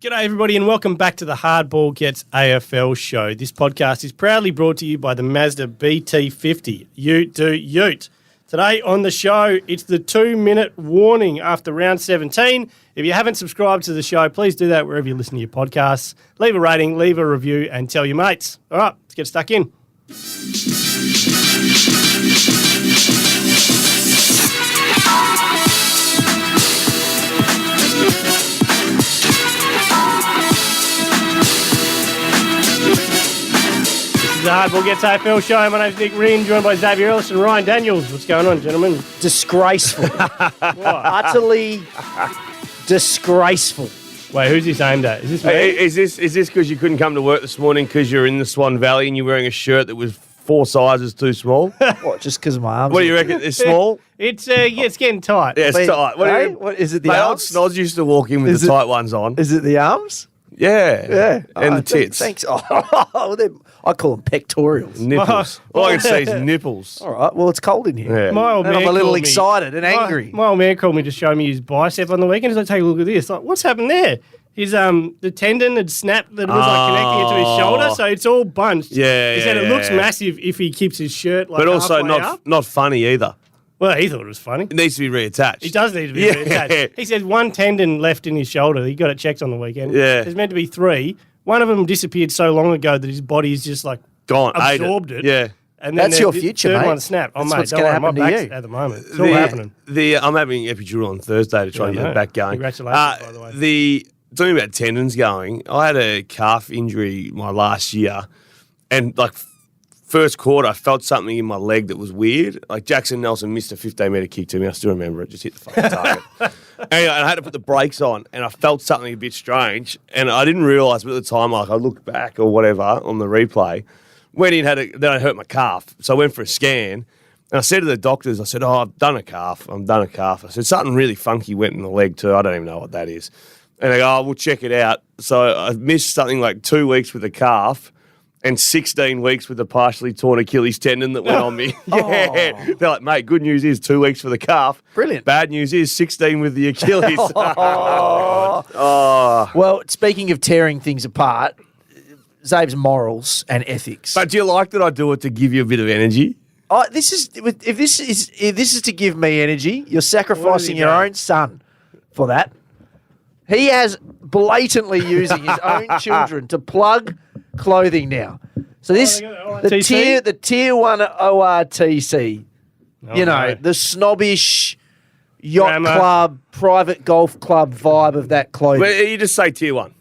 G'day everybody and welcome back to the Hardball Gets AFL show. This podcast is proudly brought to you by the Mazda BT50. Ute do ute. Today on the show, it's the 2-minute warning after round 17. If you haven't subscribed to the show, please do that wherever you listen to your podcasts. Leave a rating, leave a review and tell your mates. All right, let's get stuck in. The Hardball Gets AFL show. My name's Nick Rynne, joined by Xavier Ellis and Ryan Daniels. What's going on, gentlemen? Disgraceful. Utterly disgraceful. Wait, who's this aimed at? Is this me? Is this because you couldn't come to work this morning because you're in the Swan Valley and you're wearing a shirt that was 4 sizes too small? What, just because of my arms? What do you reckon? It's small? It's getting tight. Yeah, it's tight. What is it, the Mate, arms? old Snoz used to walk in with the tight ones on. Is it the arms? Yeah. And the tits. Thanks. I call them pectorials. Nipples. All I can say is nipples. All right, well, it's cold in here. Yeah. My old And man I'm a little called me- excited and angry. My old man called me to show me his bicep on the weekend. He's like, take a look at this. Like, what's happened there? His the tendon had snapped that was like connecting it to his shoulder, so it's all bunched. Yeah, He said it yeah, looks yeah. massive if he keeps his shirt like But also halfway up. not funny either. Well, he thought it was funny. It needs to be reattached. He does need to be Yeah. reattached. He said one tendon left in his shoulder. He got it checked on the weekend. Yeah. There's meant to be 3. One of them disappeared so long ago that his body's just like Gone. absorbed it. Yeah. And then That's your future, third mate. one snapped. That's mate, what's don't gonna worry, my happen to back's you. at the moment. It's all happening. I'm having epidural on Thursday to try and Yeah, get I it know. back going. Congratulations, by the way. Talking about tendons going, I had a calf injury my last year, and like first quarter, I felt something in my leg that was weird. Like Jackson Nelson missed a 15-metre kick to me. I still remember it. Just hit the fucking target. Anyway, I had to put the brakes on, and I felt something a bit strange, and I didn't realise, but at the time, like I looked back or whatever on the replay, went in, then I hurt my calf, so I went for a scan. And I said to the doctors, I said, I've done a calf. I said, something really funky went in the leg too. I don't even know what that is. And they go, we'll check it out. So I missed something like 2 weeks with a calf and 16 weeks with a partially torn Achilles tendon that went on me. Yeah. They're like, mate, good news is 2 weeks for the calf. Brilliant. Bad news is 16 with the Achilles. Well, speaking of tearing things apart, Zabe's morals and ethics. But do you like that I do it to give you a bit of energy? If this is to give me energy, you're sacrificing your own son for that. He has blatantly using his own children to plug clothing now. So this the tier 1 ORTC, no. the snobbish yacht Grammar. club, private golf club vibe of that clothing. Well, you just say tier 1.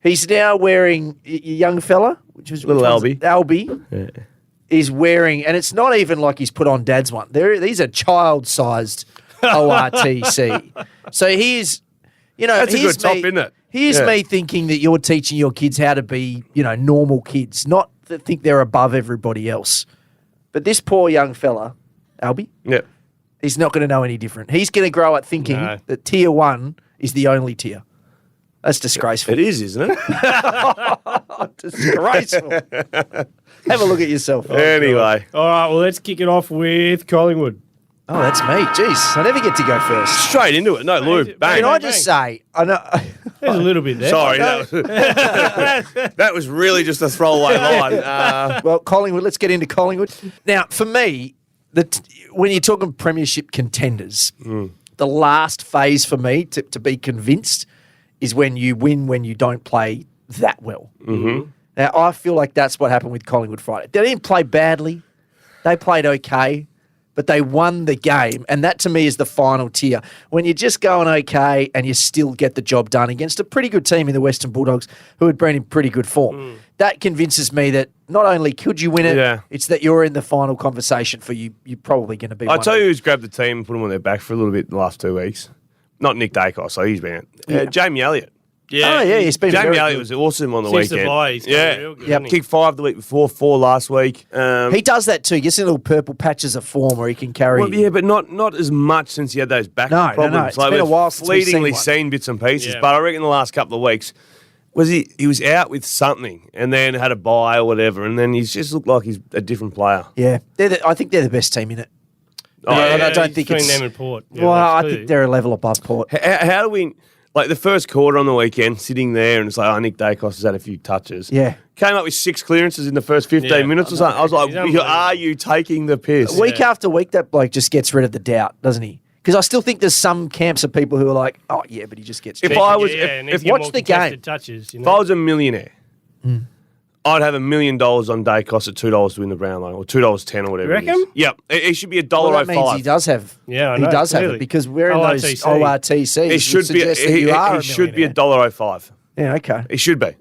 He's now wearing a young fella, which was Little Albie. Is wearing, and it's not even like he's put on dad's one. These are child-sized ORTC. So here's, That's a good top, isn't it? Here's Yeah. me thinking that you're teaching your kids how to be, normal kids, not that think they're above everybody else. But this poor young fella, Albie, Yeah. he's not going to know any different. He's going to grow up thinking that tier 1 is the only tier. That's disgraceful. It is, isn't it? Disgraceful. Have a look at yourself. Anyway. All right, well, let's kick it off with Collingwood. Oh, that's me. Jeez, I never get to go first. Straight into it. No lube. Bang. Can I just say, I know. There's a little bit there. Sorry, that was really just a throwaway line. Well, Collingwood. Let's get into Collingwood now. For me, when you're talking premiership contenders, the last phase for me to be convinced is when you win when you don't play that well. Mm-hmm. Now, I feel like that's what happened with Collingwood Friday. They didn't play badly. They played okay. But they won the game, and that to me is the final tier. When you're just going okay and you still get the job done against a pretty good team in the Western Bulldogs who had been in pretty good form. That convinces me that not only could you win it, it's that you're in the final conversation for you're probably going to be I one tell of you who's grabbed the team and put them on their back for a little bit in the last 2 weeks. Not Nick Dacos, so he's been Jamie Elliott. Yeah. Oh, yeah, he's been Jamie very Elliott good. was awesome on the Since the weekend. bye, he's been real good, hasn't he? Kicked 5 the week before, 4 last week. He does that too. He gets in little purple patches of form where he can carry. Well, yeah, but not as much since he had those back problems. It's been a while since we've fleetingly seen one. seen bits and pieces, Yeah. but I reckon the last couple of weeks he was out with something and then had a bye or whatever, and then he's just looked like he's a different player. Yeah, I think they're the best team in it. I don't think between it's. them and Port. Yeah, Well, that's I clear. think they're a level above Port. How do we? Like the first quarter on the weekend, sitting there, and it's like, Nick Dacos has had a few touches. Yeah. Came up with 6 clearances in the first 15 minutes or something. I was like, He's unbelievable. are you taking the piss? Week after week, that bloke just gets rid of the doubt, doesn't he? Because I still think there's some camps of people who are like, oh, yeah, but he just gets... If cheated. I was- and if he's got watch more the contested game. touches, you If I know? was a millionaire, I'd have $1 million on Dacos at $2 to win the Brownlow, or $2.10 or whatever. You reckon? It is. Yep, it should be Well, that means $1.05. he does have... Yeah, I he know, does have clearly. it because we're in those ORTC. ORTCs. It should be. Suggest that you are It a should be millionaire. $1.05. Yeah, okay. It should be.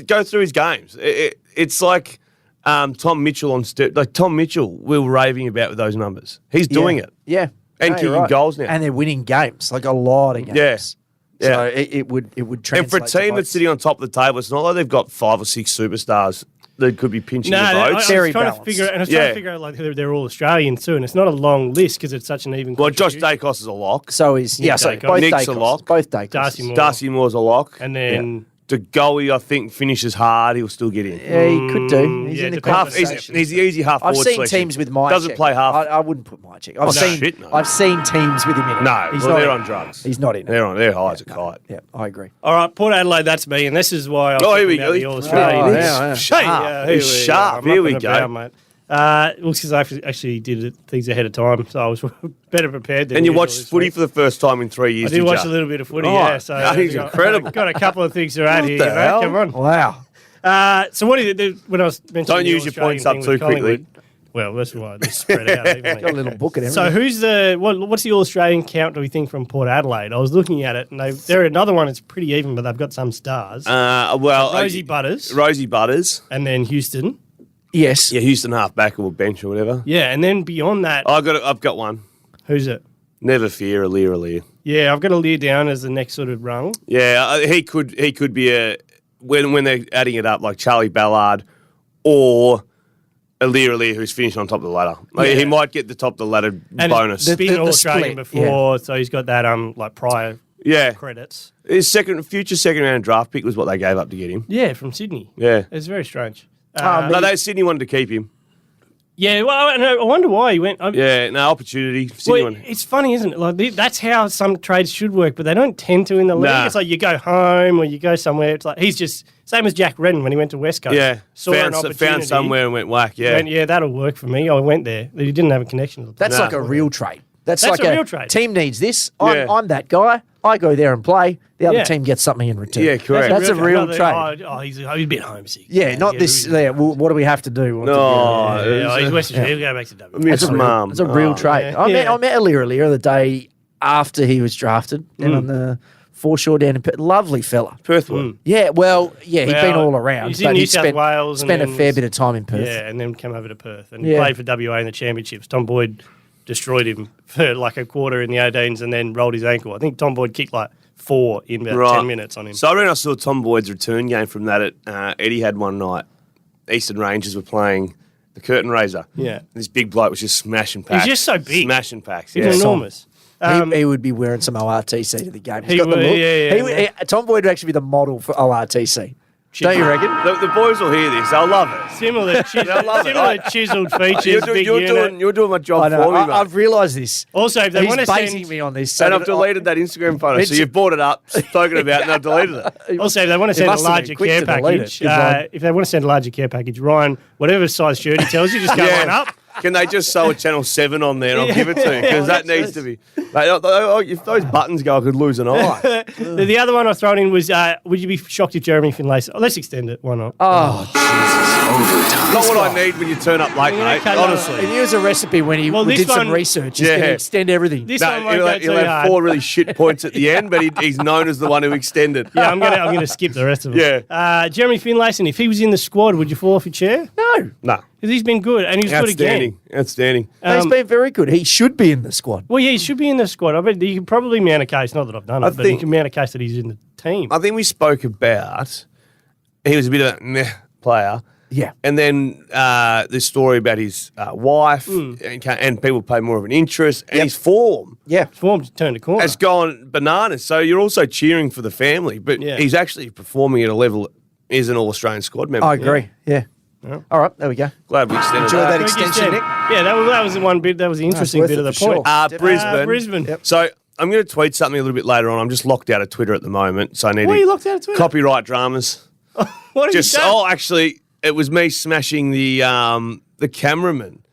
Go through his games. It's like Tom Mitchell on like Tom Mitchell. We were raving about with those numbers. He's doing it. Yeah. And No, kicking you're right. goals now. And they're winning games, like a lot of games. Yeah. So Yeah. it would translate. And for a team that's sitting on top of the table, it's not like they've got 5 or 6 superstars that could be pinching No, the I votes. was Very trying to balanced. figure, and I was Yeah. trying to figure out like they're all Australians too, and it's not a long list because it's such an even. Well, Josh contribution. Dacos is a lock. So is so Dacos. both Nick's a Dacos, lock. both Dacos. Darcy Moore. Darcy Moore's a lock. and then De Goey, I think, finishes hard. He'll still get in. Yeah, he could do. He's yeah, in the depends on Half, the he's, selection. he's the easy half I've forward seen selection. teams with my Doesn't play half. I wouldn't put my check. I've Oh, seen shit, no. I've seen teams with him in it. No, He's well, not they're in on it. drugs. He's not in it. They're high as a kite. Yeah, I agree. All right, Port Adelaide, that's me, and this is why I was Oh, here talking we about go. the He's- All-Australian. Oh, This- yeah, yeah. Sharp. here He's we sharp. go. Here I'm we up and go. about, mate. Well, because I actually did things ahead of time, so I was better prepared than And you usual watched this footy week. for the first time in 3 years. I did watch you? a little bit of footy, Oh, yeah. So that is incredible. Got a couple of things to add here. the You know? hell? Come on. Wow. So what is it? When I was mentioning Don't the use your All-Australian points up thing too with quickly. Collingwood- Well, that's why they spread out. Haven't Got a they? little book and So everything. who's what's the All-Australian count, do we think, from Port Adelaide? I was looking at it, and they're another one that's pretty even, but they've got some stars. Rosie Butters. Rosie Butters. And then Houston. Yes. Yeah, Houston halfback or bench or whatever. Yeah, and then beyond that, I've got one. who's it? Never fear, Alir. Yeah, I've got to Lear down as the next sort of rung. Yeah, he could be when they're adding it up like Charlie Ballard or Alir who's finished on top of the ladder. Like, Yeah. he might get the top of the ladder And bonus. it's been the All-Australian split, before, so he's got that like prior yeah, credits. his future second round draft pick was what they gave up to get him. Yeah, from Sydney. Yeah, It's very strange. no, Sydney wanted to keep him. Yeah, well, I wonder why he went. Yeah, no opportunity. Sydney Well, wanted. it's funny, isn't it? Like that's how some trades should work, but they don't tend to in the league. Nah. It's like you go home or you go somewhere. It's like he's just same as Jack Redden when he went to West Coast. Yeah, saw an found opportunity, somewhere and went whack. Yeah, went, yeah, that'll work for me. I went there. He didn't have a connection. At the time. That's like a real trade. That's That's like a real trade. Team needs this. Yeah. I'm that guy. I go there and play. The other Yeah. team gets something in return. Yeah, correct. That's a real trade. He's a bit homesick. Yeah, not this. Yeah, well, what do we have to do? No, He's West Australia. He'll go back to W. miss That's a mum. It's a real trade. yeah. I met Alir the day after he was drafted, and on the foreshore down in Perth. Lovely fella. Perth one. Yeah, he'd been Well, all around. he's in but New he'd South Wales and spent a then fair was- bit of time in Perth. Yeah, and then come over to Perth and Yeah. played for WA in the championships. Tom Boyd destroyed him for like a quarter in the 18s and then rolled his ankle. I think Tom Boyd kicked like 4 in about 10 minutes on him. So I reckon I saw Tom Boyd's return game from that at Eddie had one night. Eastern Rangers were playing the curtain raiser. Yeah. This big bloke was just smashing packs. just so big. Smashing packs. He's Yeah. enormous. He would be wearing some ORTC to the game. He's He got the would, look. yeah, He would- Tom Boyd would actually be the model for ORTC. Don't you reckon? The boys will hear this. They'll love it. Similar, love it. chiseled features, big unit. You're doing my job I know. for me, mate. I've realised this. Also, if they He's want to basing send, me on this. And so I've that deleted that Instagram photo. So It's- you've brought it up, spoken about it, and I've deleted it. also if they want to He send a must have been larger quick care to delete package, it, 'cause I- if they want to send a larger care package, Ryan, whatever size shirt he tells you, just go one up. Can they just sew a Channel 7 on there and I'll give it to you? Because that needs to be. Like, if those buttons go, I could lose an eye. The other one I've thrown in was, would you be shocked if Jeremy Finlayson? Oh, let's extend it. Why not? Oh, Not what I need when you turn up late, Yeah, mate. okay, Honestly. and here's a recipe when he Well, did this some one- research. He's going Yeah. to extend everything. This No, one won't he'll, go he'll too have hard. 4 really shit points at the end, but he's known as the one who extended. Yeah, I'm gonna skip the rest of them. Yeah. Jeremy Finlayson, if he was in the squad, would you fall off your chair? No. No. Because he's been good, and he's good again. Outstanding. He's been very good. He should be in the squad. Well, yeah, he should be in the squad. I bet you can probably mount a case. Not that I've done it, but you think- can mount a case that he's in the team. I think we spoke about he was a bit of a meh player. Yeah. And then this story about his wife and people pay more of an interest and his form Yeah. Form's turned a corner. has gone bananas. So you're also cheering for the family, but Yeah. he's actually performing at a level as an All-Australian squad member. I agree. Yeah. All right. There we go. Glad we extended Enjoy that Very good extension, step. Nick. Yeah, that was the one bit. That was the interesting worth bit it of the for point. sure. Brisbane. Brisbane. Yep. So I'm going to tweet something a little bit later on. I'm just locked out of Twitter at the moment, so I need Why to are you locked out of Twitter? Copyright dramas. What have Just you done? actually, it was me smashing the cameraman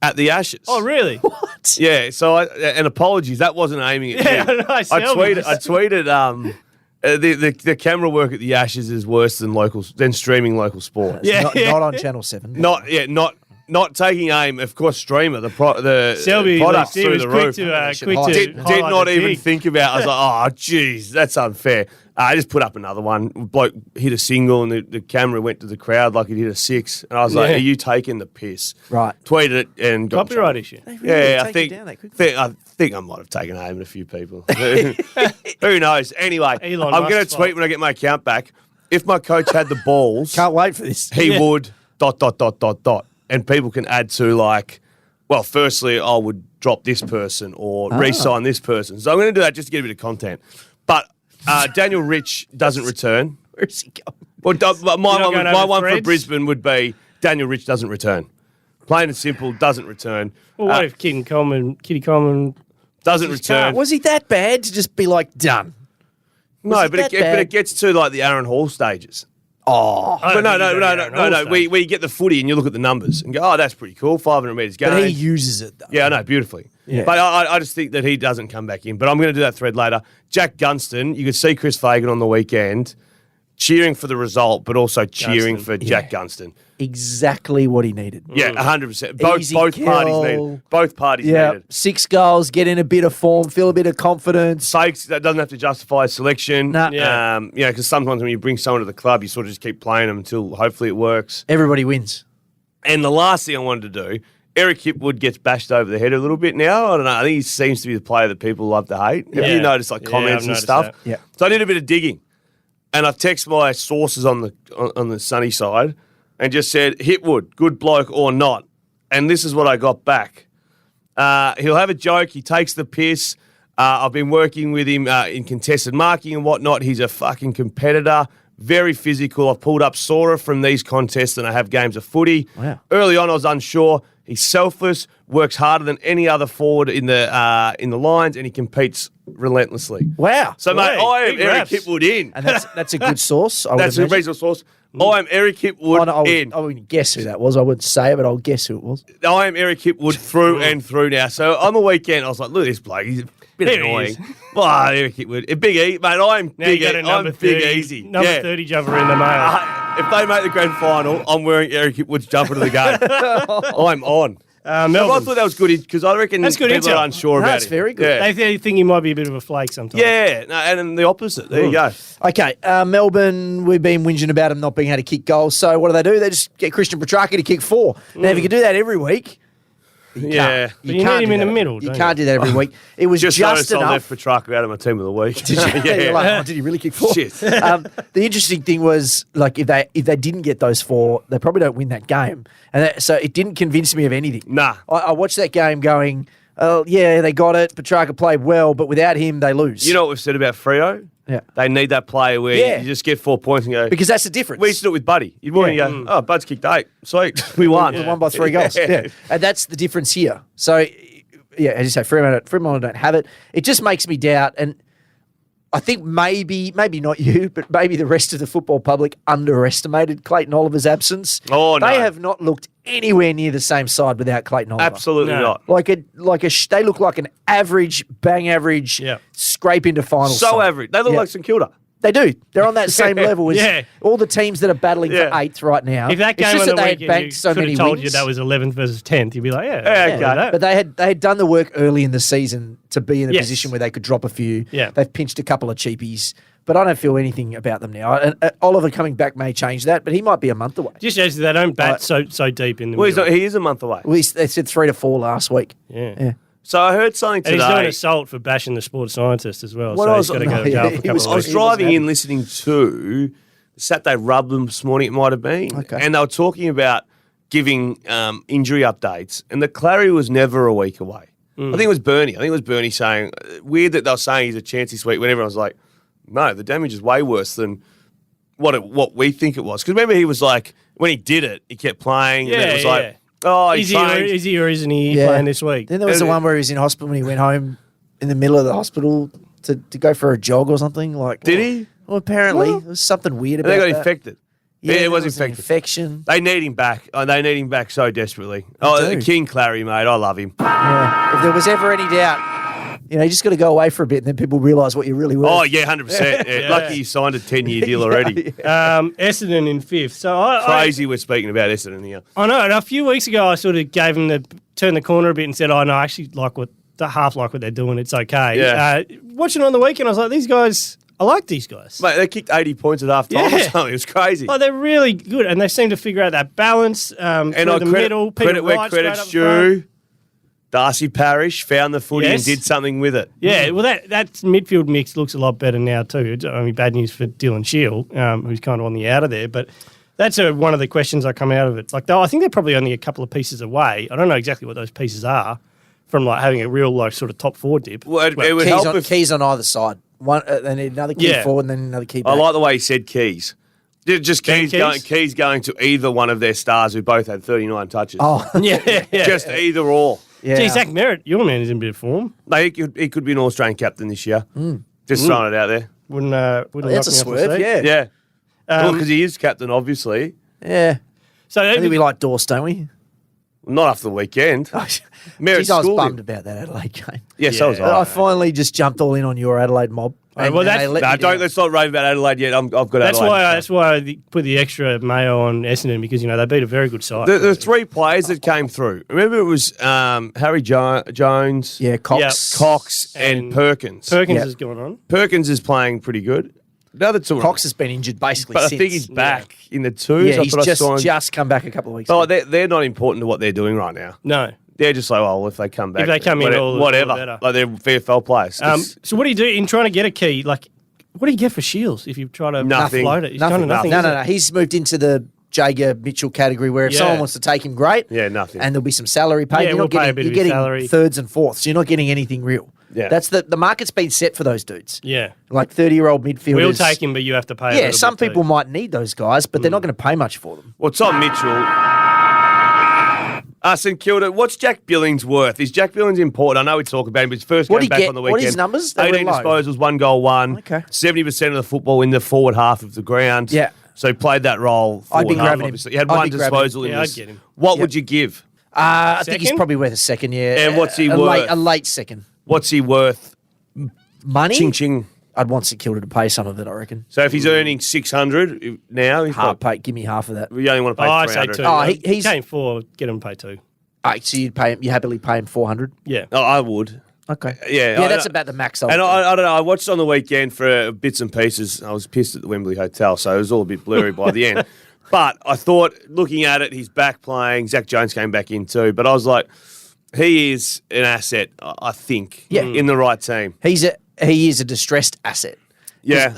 at the Ashes. Oh, really? What? Yeah. So and apologies, that wasn't aiming at Yeah, you. I know, I Selby tweeted. The camera work at the Ashes is worse than streaming local sport. Yeah. Not on Channel 7. Not taking aim. Of course, streamer the Selby products he through was the quick roof. to Did highlight not the even dig. think about. I was like, oh, geez, that's unfair. I just put up another one. Bloke hit a single, and the camera went to the crowd like it hit a 6. And I was like, Yeah. "Are you taking the piss?" Right. Tweeted it and got in Copyright trouble. issue. They really Yeah, I take you think, down that quickly. I think I might have taken aim at a few people. Who knows? Anyway, Elon I'm going to Musk's tweet fault. when I get my account back. If my coach had the balls, Can't wait for this. he would ... And people can add to like, well, firstly, I would drop this person or re-sign this person. So I'm going to do that just to get a bit of content. But Daniel Rich doesn't return. Where's he going? Well, my not going one, my over one for threads? Brisbane would be Daniel Rich doesn't return. Plain and simple, doesn't return. Well, what if Kitty Coleman Doesn't return. Was he that bad to just be like, done? No, he but that but bad? it gets to like the Aaron Hall stages. Oh. I But don't no, think he's at the Aaron Hall where stage. you get the footy and you look at the numbers and go, oh, that's pretty cool, 500 metres gained. But he uses it, though. Yeah, I know, beautifully. Yeah. But I just think that he doesn't come back in. But I'm going to do that thread later. Jack Gunston, you could see Chris Fagan on the weekend cheering for the result, but also cheering Gunston. for Jack Gunston. Exactly what he needed. Yeah, 100%. Both Easy parties kill. needed. Both parties Yeah, needed. 6 goals, get in a bit of form, feel a bit of confidence. Sakes, that doesn't have to justify his selection. Nah. Yeah. Because sometimes when you bring someone to the club, you sort of just keep playing them until hopefully it works. Everybody wins. And the last thing I wanted to do, Eric Hipwood gets bashed over the head a little bit now. I don't know. I think he seems to be the player that people love to hate. Have Yeah. you noticed like Yeah, comments I've and noticed stuff? that. Yeah. So I did a bit of digging, and I've texted my sources on the sunny side, and just said Hipwood, good bloke or not. And this is what I got back. He'll have a joke. He takes the piss. I've been working with him in contested marking and whatnot. He's a fucking competitor. Very physical. I've pulled up Sora from these contests than I have games of footy. Wow. Early on, I was unsure. He's selfless, works harder than any other forward in the lines, and he competes relentlessly. Wow. So, mate, Hey, I am big Eric raps. Hipwood in. And that's a good source. I would That's a imagine. reasonable source. I am Eric Hipwood in. I wouldn't guess who that was. I wouldn't say it, but I'll guess who it was. I am Eric Hipwood through and through now. So on the weekend, I was like, look at this bloke. He's a bit There he annoying. is. Well, Eric Hipwood. A big E. Mate, I'm Now you big got a I'm number big 30, easy. number Yeah. 30 jumper in the mail. If they make the grand final, I'm wearing Eric Hipwood's jumper to the game. I'm on. So I Melbourne. thought that was good because I reckon That's good people intel. are unsure about That's it. very good. Yeah, They think he might be a bit of a flake sometimes. yeah. No, and then the opposite. There you go. Okay, Melbourne, we've been whinging about them not being able to kick goals. So what do? They just get Christian Petrarca to kick 4. Now, if you could do that every week, you Yeah. can't. But you can't need him do in the that. middle, You don't can't you? do that every week. It was Just just noticed I enough. left Petrarca out of my team of the week. You're yeah. like, oh, did he really kick 4? Shit. The interesting thing was, like, if they didn't get those 4, they probably don't win that game. And so it didn't convince me of anything. Nah. I watched that game going, oh, yeah, they got it. Petrarca played well, but without him, they lose. You know what we've said about Freo? Yeah. They need that player where Yeah. you just get 4 points and go, Because that's the difference. we used to do it with Buddy. You'd want Yeah. to go, oh, Bud's kicked 8. Sweet. We won. We won by 3 goals. Yeah. And that's the difference here. So, yeah, as you say, Fremont don't have it. It just makes me doubt. And I think maybe not you, but maybe the rest of the football public underestimated Clayton Oliver's absence. Oh, no. They have not looked anywhere near the same side without Clayton Oliver. Absolutely No. not. They look like an average, bang average, Yeah. scrape into finals. So side. average. They look Yeah. like St Kilda. They do. They're on that same level as Yeah. all the teams that are battling for Yeah. 8th right now. If that It's game just on that the they had weekend banked you so could many have told wins. you that was 11th versus 10th, you'd be like, yeah. Yeah, I okay. know that. But they had done the work early in the season to be in a Yes. position where they could drop a few. Yeah. They've pinched a couple of cheapies, but I don't feel anything about them now. And Oliver coming back may change that, but he might be a month away. Just shows you they don't bat so deep in the Well, he's middle. not, he is a month away. Well, they said 3 to 4 last week. Yeah. So I heard something And he's doing today. assault for bashing the sports scientist as well. What so I he's was- got to go no, to jail yeah, for a he couple was- of I was weeks. driving happy. in listening to the Saturday Rub them this morning, it might have been. Okay. And they were talking about giving injury updates, and the clarity was never a week away. I think it was Bernie saying, weird that they were saying he's a chance this week when everyone was like, no, the damage is way worse than what we think it was. Because remember, he was like, when he did it, he kept playing, and it was like, oh, he Is he, or, trained. is he or isn't he Yeah. playing this week? Then there was the one where he was in hospital when he went home in the middle of the hospital to go for a jog or something. Like, Did he? Well, apparently there was something weird about They got that. infected. Yeah, it was there an infected. infection. They need him back. Oh, they need him back so desperately. do. King Clary, mate. I love him. Yeah. If there was ever any doubt, you just got to go away for a bit, and then people realise what you're really worth. Oh, yeah, 100%. Yeah. Lucky you signed a 10-year deal already. Essendon in 5th. So Crazy we're speaking about Essendon here. I know. And a few weeks ago, I sort of gave them turned the corner a bit and said, "Oh no, I actually like what they're doing. It's okay." Yeah. Watching on the weekend, I was like, "These guys, I like these guys. Mate, they kicked 80 points at half time or Yeah. something. It was crazy. Oh, they're really good, and they seem to figure out that balance And through I the middle. Peter credit where Wright straight credit's up front. due. Darcy Parish found the footy Yes. and did something with it. Yeah, well, that midfield mix looks a lot better now too. It's only bad news for Dylan Shield, who's kind of on the outer there. But that's one of the questions I come out of it. It's like, I think they're probably only a couple of pieces away. I don't know exactly what those pieces are from like having a real sort of top 4 dip. Well, it would help if keys on either side. One, they need another key Yeah. forward and then another key back. I like the way he said keys. Just Ben keys going to either one of their stars who both had 39 touches. Oh, yeah. Just either or. yeah. Gee, Zach Merritt, your man is in a bit of form. Like, he could be an All-Australian captain this year. Just throwing it out there. Wouldn't That's knock a me off the swerve, seat. yeah. Yeah. Because he is captain, obviously. Yeah. So I think we like Dorse, don't we? Not after the weekend. Merritt Jeez, I was schooled bummed him. about that Adelaide game. Yeah, so was I. I finally just jumped all in on your Adelaide mob. well, that's- they let No, me down. let's not rave about Adelaide yet. I've got that's Adelaide. why I put the extra mayo on Essendon because they beat a very good side. The 3 players that came through. Remember, it was Harry Jones, Yeah, Cox. Cox, and Perkins. Perkins Yeah. has gone on. Perkins is playing pretty good. The other two, Cox has been injured basically but I since. think he's back in the twos. Yeah, I he's thought I saw him. just come back a couple of weeks Oh, ago. they're not important to what they're doing right now. No. They're just like, well, if they come back, If they come in, all whatever. the better. Like they're VFL players. So what do you do in trying to get a key? Like, what do you get for Shields if you try to Nothing. float it? He's Nothing. kind of nothing. No, is no, it? no. He's moved into the Jager Mitchell category where if Yeah. someone wants to take him, great. Yeah, nothing. And there'll be some salary paid. Yeah, You're we'll not pay a getting, bit you're of his getting salary. thirds and fourths. You're not getting anything real. Yeah. That's the market's been set for those dudes. Yeah. Like 30-year-old midfielders. We'll take him, but you have to pay. a Yeah, little some bit people too. might need those guys, but they're not going to pay much for them. Well, Tom Mitchell. St Kilda, what's Jack Billings worth? Is Jack Billings important? I know we talk about him, but his first What game he back get- on the what weekend. his numbers? They were 18 low. disposals, 1 goal, 1. Okay. 70% of the football in the forward half of the ground. Yeah. So he played that role. I'd be forward half, grabbing him. obviously. He had I'd one be grabbing him. disposal in Yeah, I'd this. get him. What Yep. would you give? I think he's Second? probably worth a second, yeah. And what's he a worth? A late second. What's he worth? Money? Ching ching. I'd want St Kilda to pay some of it, I reckon. So if he's earning 600 now, he's Half got, pay, give me half of that. we only want to pay I say 300. 2. Oh, He he's- came 4. Get him to pay 2. So you'd pay him, you happily pay him 400? Yeah. Oh, I would. Okay. Yeah, Yeah, I- that's about the max. And I don't know. I watched on the weekend for bits and pieces. I was pissed at the Wembley Hotel, so it was all a bit blurry by the end. But I thought, looking at it, he's back playing. Zach Jones came back in too. But I was like, he is an asset, I think, Yeah. in the right team. He is a distressed asset. Yeah.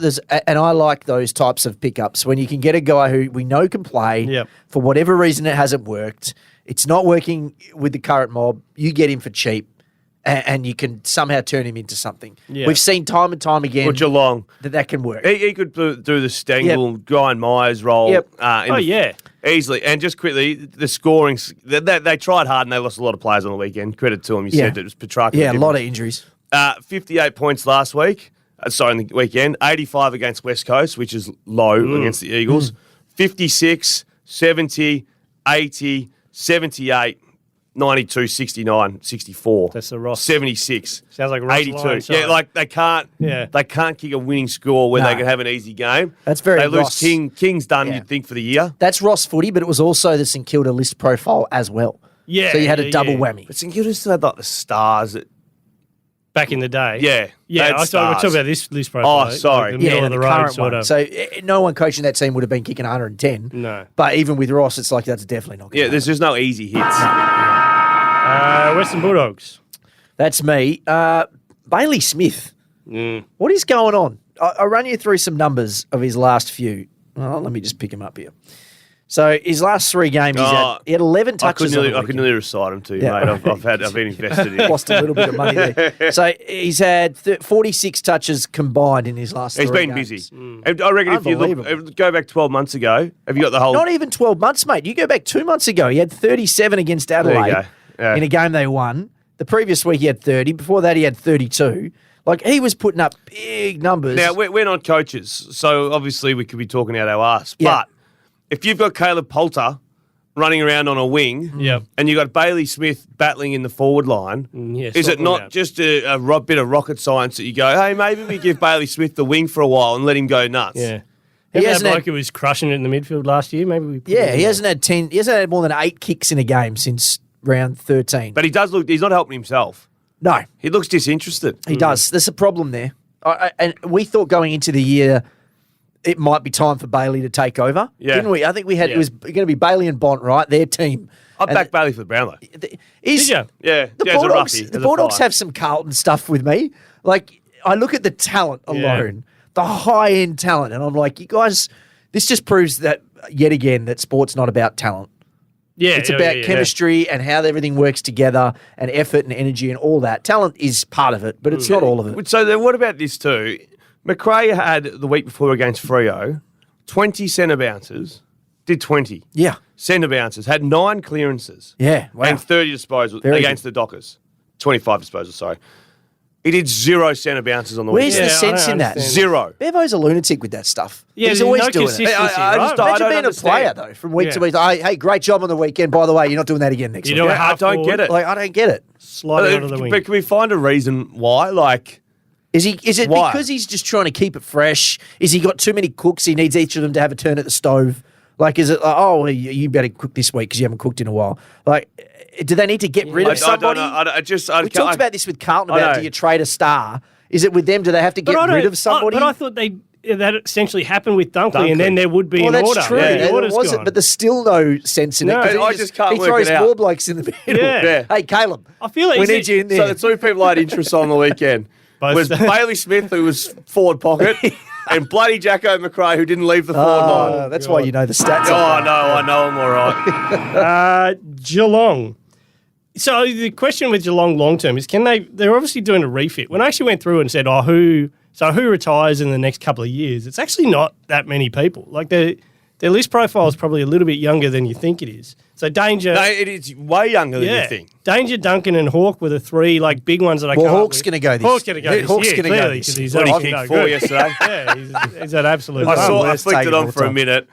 And I like those types of pickups when you can get a guy who we know can play. Yep. For whatever reason, it hasn't worked. It's not working with the current mob. You get him for cheap, and you can somehow turn him into something. Yeah. We've seen time and time again Or Geelong. that can work. He could do the Stengel, Brian Myers role. Yep. Yeah. Easily. And just quickly, the scoring, they tried hard and they lost a lot of players on the weekend. Credit to them. You said it was Petrarca. Yeah, a lot of injuries. 58 points last week. In the weekend. 85 against West Coast, which is low against the Eagles. 56, 70, 80, 78, 92, 69, 64. That's the Ross. 76. Sounds like Ross 82. Lyons Yeah, side. like they can't kick a winning score where No. they can have an easy game. That's very They lose Ross. King's done, Yeah. you'd think, for the year. That's Ross footy, but it was also the St Kilda list profile as well. Yeah, So you had a yeah, double yeah. whammy. But St Kilda still had like the stars that Back in the day. Yeah, they Yeah, had I thought we were stars. talking about this list profile. Oh, sorry. Like the middle of the road current sort one. of. So no one coaching that team would have been kicking 110. No. But even with Ross, it's like that's definitely not going Yeah, there's just no easy hits. Western Bulldogs. That's me. Bailey Smith. What is going on? I'll run you through some numbers of his last few. Well, let me just pick him up here. So his last 3 games, he had 11 I touches. could on the nearly weekend. recite them to you, Yeah. mate. I've been invested in. Lost a little bit of money there. So he's had 46 touches combined in his last. He's 3 been games. busy. And I reckon if you Unbelievable. go back 12 months ago, have you got the whole? Not even 12 months, mate. You go back 2 months ago. He had 37 against There you Adelaide go. Yeah. in a game they won. The previous week he had 30. Before that he had 32. Like, he was putting up big numbers. Now, we're not coaches, so obviously we could be talking out our ass. Yeah. But if you've got Caleb Poulter running around on a wing and you've got Bailey Smith battling in the forward line, is it not just a bit of rocket science that you go, hey, maybe we give Bailey Smith the wing for a while and let him go nuts? Yeah. He Remember hasn't that had- bloke who was crushing it in the midfield last year? Maybe we. He hasn't had more than 8 kicks in a game since round 13. But he does look, he's not helping himself. No, He looks disinterested. he does. There's a problem there. And we thought going into the year it might be time for Bailey to take over, didn't we? I think we had it was going to be Bailey and Bont, right? Their team. I'd back Bailey for the Brownlow. Did you? Yeah, The as a Bulldogs, roughie, the as a Bulldogs flyer. have some Carlton stuff with me. Like, I look at the talent alone, the high-end talent, and I'm like, you guys, this just proves that, yet again, that sport's not about talent. Yeah, It's about chemistry and how everything works together and effort and energy and all that. Talent is part of it, but it's not all of it. So then what about this too? McRae had the week before against Freo 20 centre bounces, did 20. Yeah. Centre bounces, had 9 clearances. Yeah. Wow. And 30 disposals Very against the Dockers. 25 disposals, sorry. He did 0 centre bounces on the Where's weekend. the sense I in don't that? understand. 0. Bevo's a lunatic with that stuff. Yeah, He's there's always no doing it. consistency, I right? just don't- Imagine I being a understand. player, though, from week to Yeah. week. Hey, great job on the weekend. By the way, you're not doing that again next You week. do it Yeah, I half don't forward, get it. Like, I don't get it. slide out of the wing. But can we find a reason why? Like, Is it Why? because he's just trying to keep it fresh? Is he got too many cooks? He needs each of them to have a turn at the stove. Like, is it like, oh, well, you better cook this week because you haven't cooked in a while? Like, do they need to get rid I of don't somebody? know. We We talked about this with Carlton I about know. do you trade a star? Is it with them? Do they have to get rid of somebody? But I thought that essentially happened with Dunkley, and then there would be well, an that's order. true. Yeah, There the order's wasn't, gone. but there's still no sense in No. it. 'cause I he just can't he work throws it out. more blokes in the middle. Yeah. Hey, Caleb, I feel like we is need it- you in there. So the 2 people I had interest on the weekend Both was the- Bailey Smith, who was forward pocket, and bloody Jacko McRae, who didn't leave the forward line. That's why you know the stats. Oh, no, I know him all right. Geelong. So the question with Geelong long term is, they're obviously doing a refit. When I actually went through and said, who retires in the next couple of years? It's actually not that many people. Like their list profile is probably a little bit younger than you think it is. So Danger, No, it is way younger than you think. Danger, Duncan, and Hawke were the 3 big ones that I. Well, come up Hawke's with. going to go this. Hawke's going to go this. Hawke's year, going to go clearly, this. 'cause he's What he actually kicked no 4 good. yesterday. Yeah, he's an absolute. I Worst flicked take it of on all for a time. minute.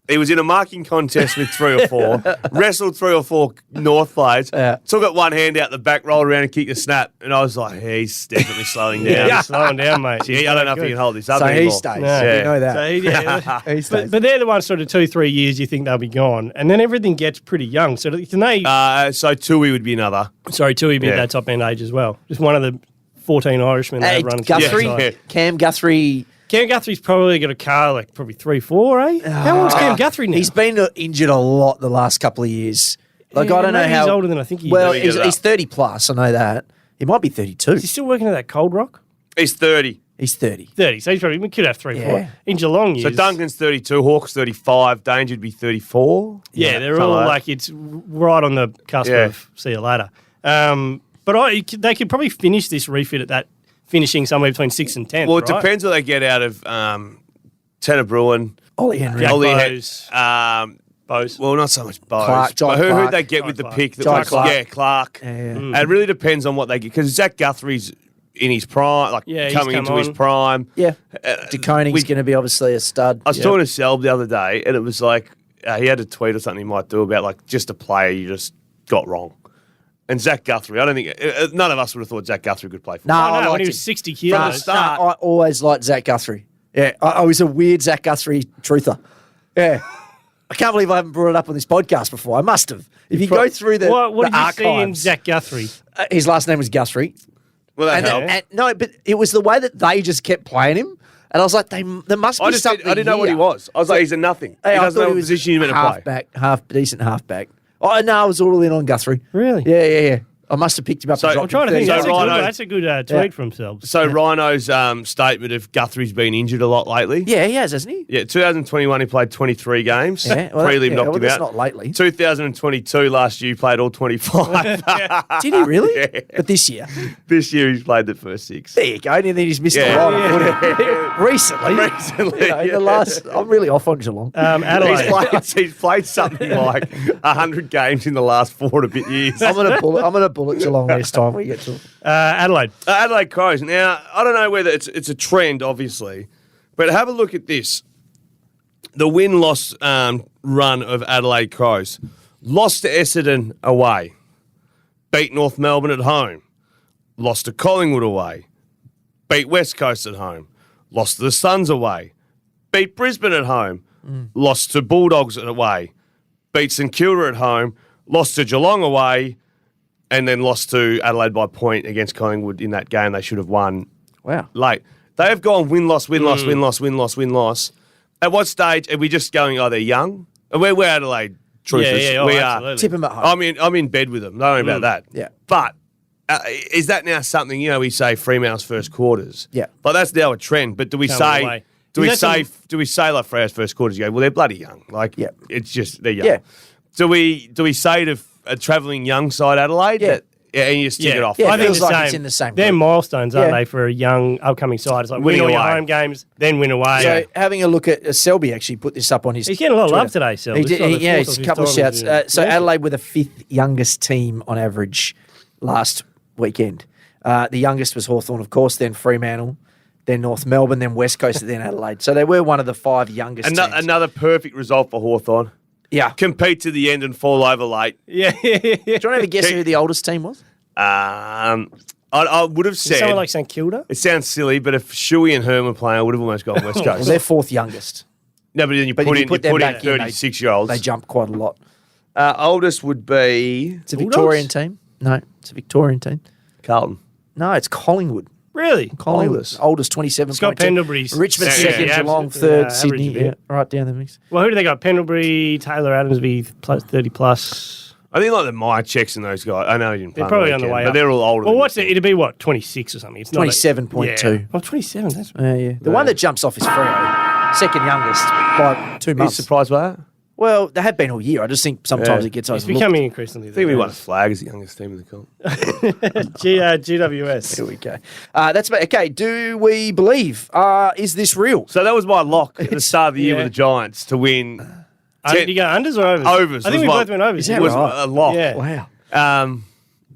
He was in a marking contest with 3 or 4, wrestled 3 or 4 North players, took it one hand out the back, rolled around and kicked a snap. And I was like, he's definitely slowing down. Yeah, he's slowing down, mate. I don't know if he can hold this up So anymore. he stays. No. You know that. So He stays. but they're the ones sort of 2-3 years you think they'll be gone, and then everything gets pretty young. So can they? So Tui would be another. Sorry, Tui be at Yeah. that top end age as well. Just one of the 14 Irishmen that run. Guthrie, Yeah. Cam Guthrie. Cam Guthrie's probably got a car like probably 3-4, eh? How old's Cam Guthrie now? He's been injured a lot the last couple of years. Like, Yeah, I don't know maybe how. he's older than I think he is. Well, Let me get it he's up. 30 plus. I know that. He might be 32. Is he still working at that Cold Rock? He's 30. He's 30. 30. So he's probably, we could have 3-4. Yeah. In Geelong years. So Duncan's 32, Hawke's 35, Danger would be 34. Yeah, they're something all like like it's right on the cusp Yeah. of see you later. But they could probably finish this refit at that, finishing somewhere between 6th and 10th. Well, it right? depends what they get out of Tanner Bruin. Ollie Henry. Jack Ollie Bowes. Bose. Well, not so much Bose. Clark, John but who Clark. they get John with the Clark. pick? That John was- Clark. Yeah, Clark. Yeah. And it really depends on what they get because Zach Guthrie's in his prime, like Yeah, he's coming come into his on. prime. Yeah. De Koning's going to be obviously a stud. I was talking to Selb the other day, and it was like he had a tweet or something he might do about like just a player you just got wrong. And Zach Guthrie, I don't think none of us would have thought Zach Guthrie could play for. No, Oh, I no, when liked he him. was 60 From the kilos. start. I always liked Zach Guthrie. Yeah, I was a weird Zach Guthrie truther. Yeah. I can't believe I haven't brought it up on this podcast before. I must have. If you go through the, What the did you see in archives, Zach Guthrie? his last name was Guthrie. Well, that And, helped. and no, but it was the way that they just kept playing him. And I was like, there must be I something didn't know what he here. was. I was like, he's a nothing. Hey, he I doesn't thought know he what was position you're meant to play. halfback, decent halfback. Oh, no, I was all in on Guthrie. Really? Yeah. I must have picked him up. So- and I'm dropped trying to him think. So 30. That's a good tweet Yeah. from themselves. So Rhino's statement of Guthrie's been injured a lot lately. Yeah, he has, hasn't he? Yeah, 2021 he played 23 games. Yeah, well, Prelim yeah, knocked well, him that's out. not lately. 2022 last year he played all 25. Did he really? Yeah. But this year. This year he's played the first 6. There you go. And then he's missed Yeah. a lot of footy. Recently. Recently, You know, yeah. the last, I'm really off on Geelong. Adelaide. He's played something like 100 games in the last 4 and a bit years. I'm gonna Bull at Geelong next time we get to it. Adelaide. Adelaide Crows. Now, I don't know whether it's a trend, obviously, but have a look at this. The win-loss run of Adelaide Crows. Lost to Essendon away. Beat North Melbourne at home. Lost to Collingwood away. Beat West Coast at home. Lost to the Suns away. Beat Brisbane at home. Lost to Bulldogs away. Beat St Kilda at home. Lost to Geelong away. And then lost to Adelaide by point against Collingwood in that game they should have won. Wow. Late. They have gone win-loss, win-loss, win-loss, win-loss, win-loss. At what stage are we just going, they're young? We're Adelaide truthers. Yeah, absolutely. Tip them at home. I'm in bed with them. Don't worry about that. Yeah. But is that now something, we say Fremantle's first quarters? Yeah. But that's now a trend. But do we Can't say... away. Do we say like Freya's first quarters? You go, well, they're bloody young. Like, Yeah. it's just they're young. Yeah. Do we say to a travelling young side Adelaide that and you stick it off? Yeah, I it think feels the like same. it's in the same They're group. milestones, aren't Yeah. they, for a young upcoming side? It's like Winning win all your away. home games, then win away. So having a look at Selby actually put this up on his. He's getting a lot of love Twitter. today, Sel. He This is did, like the yeah, fourth he's or a couple of fifth shouts. time he's So been- Adelaide were the 5th youngest team on average last weekend. The youngest was Hawthorn, of course, then Fremantle, then North Melbourne, then West Coast, then Adelaide. So they were one of the 5 youngest teams. Another perfect result for Hawthorn. Yeah. Compete to the end and fall over late. Yeah. Do you want to have a guess who the oldest team was? I would have said... Someone like St Kilda? it sounds silly, but if Shuey and Herman playing, I would have almost gone West Well, Coast. they're 4th youngest. No, but then you But put if in, you put them back in, 36-year-olds. They jump quite a lot. Oldest would be... It's a Victorian team. No, it's a Victorian team. Carlton. No, it's Collingwood. Really? Collingwood. Oldest 27. Scott Pendlebury's... Richmond Yeah, second, yeah, Geelong absolutely. third, Yeah, Sydney. average a bit. Yeah, right down the mix. Well, who do they got? Pendlebury, Taylor Adamsby, plus 30 plus. I think like the Maya checks and those guys. I know he didn't play They're probably on the weekend, way but up. they're all older. Well, than what's this it? It'd be what, 26 or something? It's not 27.2. Yeah. Oh, 27. That's Yeah. The one that jumps off is Freo, second youngest by 2 Are you months. surprised by that? Well, they have been all year. I just think sometimes Yeah. it gets it's overlooked. becoming increasingly. I think we won a flag as the youngest team in the comp. GWS. Here we go. That's about, okay. Do we believe? Is this real? So that was my lock at the start of the year Yeah. with the Giants to win. Did you go unders or overs? Overs I think was we my- both went overs. Is that It was right? a lock. Yeah. Wow.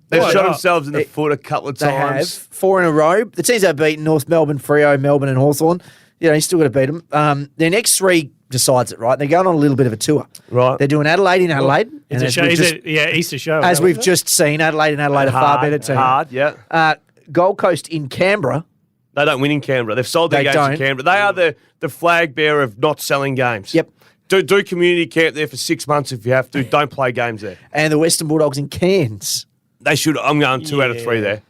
They've Why shot not? themselves in the foot a couple of They have times. 4 in a row. The teams they've beaten: North Melbourne, Freo, Melbourne, and Hawthorn. You know, you still got to beat them. Their next 3 decides it, right? They're going on a little bit of a tour. Right. They're doing Adelaide in Adelaide. It's and a as show. we've Is just- it? Yeah, Easter show. as we've just seen, Adelaide and Adelaide are far better team. Hard, yeah. Gold Coast in Canberra. They don't win in Canberra. They've sold their They games don't. in Canberra. They are the flag bearer of not selling games. Yep. Do community camp there for 6 months if you have to. Don't play games there. And the Western Bulldogs in Cairns. They should. I'm going 2 out of 3 there.